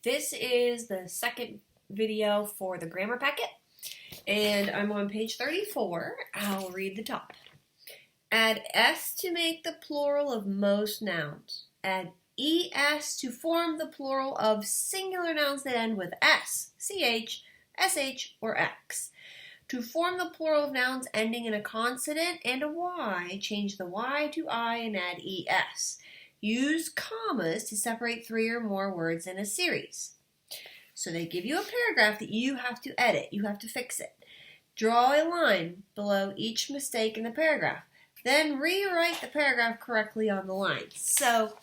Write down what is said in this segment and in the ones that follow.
This is the second video for the grammar packet, and I'm on page 34. I'll read the top. Add s to make the plural of most nouns. Add es to form the plural of singular nouns that end with s, ch, sh, or x. To form the plural of nouns ending in a consonant and a y, change the y to I and add es. Use commas to separate 3 or more words in a series. So they give you a paragraph that you have to edit. You have to fix it. Draw a line below each mistake in the paragraph. Then rewrite the paragraph correctly on the line. So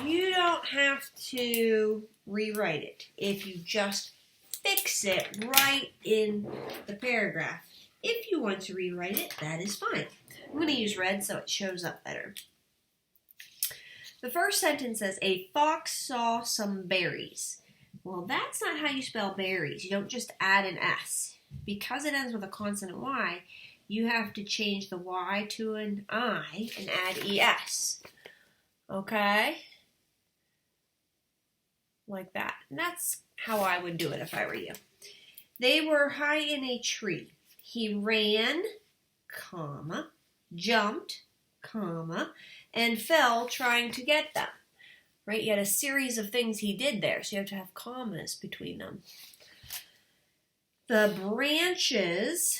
you don't have to rewrite it if you just fix it right in the paragraph. If you want to rewrite it, that is fine. I'm going to use red so it shows up better. The first sentence says, a fox saw some berries. Well, that's not how you spell berries. You don't just add an S. Because it ends with a consonant Y, you have to change the Y to an I and add ES. Okay? Like that. And that's how I would do it if I were you. They were high in a tree. He ran, comma, jumped, comma, and fell trying to get them. Right? You had a series of things he did there, so you have to have commas between them. The branches,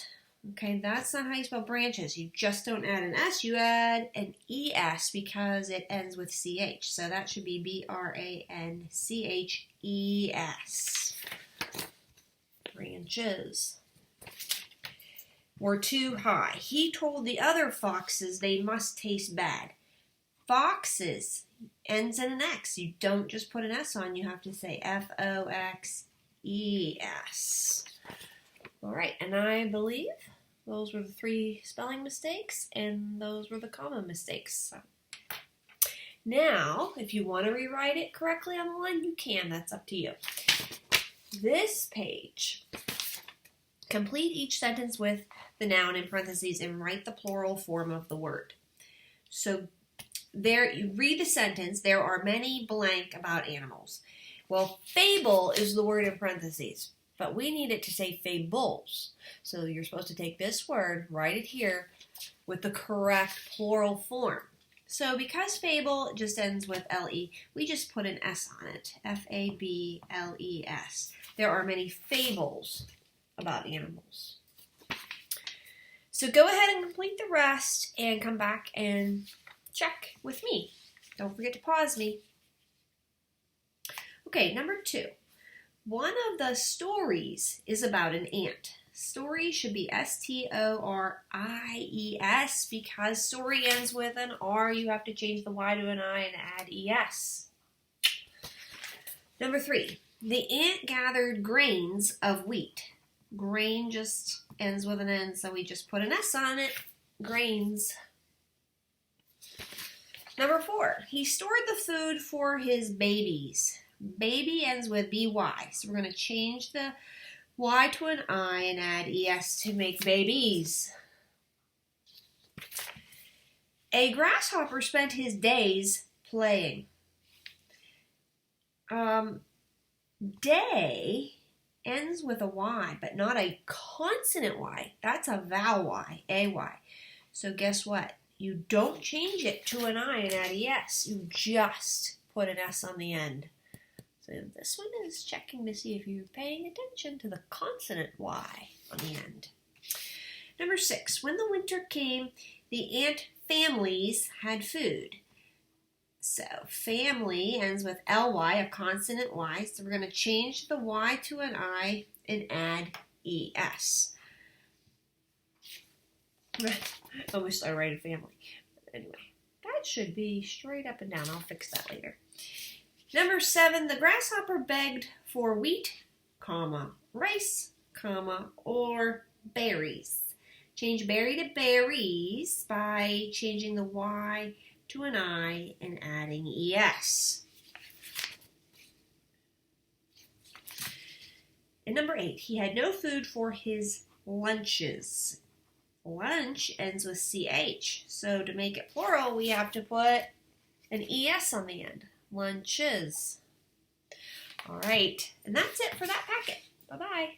okay, that's not how you spell branches. You just don't add an S, you add an ES because it ends with CH. So that should be BRANCHES. Branches were too high. He told the other foxes they must taste bad. Foxes ends in an X. You don't just put an S on, you have to say FOXES. All right, and I believe those were the 3 spelling mistakes, and those were the comma mistakes. So now, if you want to rewrite it correctly on the line, you can. That's up to you. This page, complete each sentence with the noun in parentheses and write the plural form of the word. So there, you read the sentence, there are many blank about animals. Well, fable is the word in parentheses, but we need it to say fables. So you're supposed to take this word, write it here with the correct plural form. So because fable just ends with LE, we just put an S on it, FABLES. There are many fables about animals. So go ahead and complete the rest and come back and check with me. Don't forget to pause me. Okay, number 2. One of the stories is about an ant. Story should be STORIES because story ends with an R. You have to change the Y to an I and add ES. Number 3. The ant gathered grains of wheat. Grain just ends with an N, so we just put an S on it. Grains. Number 4, he stored the food for his babies. Baby ends with BY, so we're going to change the Y to an I and add ES to make babies. A grasshopper spent his days playing. Day ends with a Y, but not a consonant Y. That's a vowel Y, A-Y. So guess what? You don't change it to an I and add ES. You just put an S on the end. So this one is checking to see if you're paying attention to the consonant Y on the end. Number 6. When the winter came, the ant families had food. So family ends with LY, a consonant Y. So we're going to change the Y to an I and add ES. I wish I write a family. But anyway, that should be straight up and down. I'll fix that later. Number 7, the grasshopper begged for wheat, comma, rice, comma, or berries. Change berry to berries by changing the Y to an I and adding ES. And number 8, he had no food for his lunches. Lunch ends with CH, so to make it plural, we have to put an ES on the end. Lunches. All right, and that's it for that packet. Bye-bye.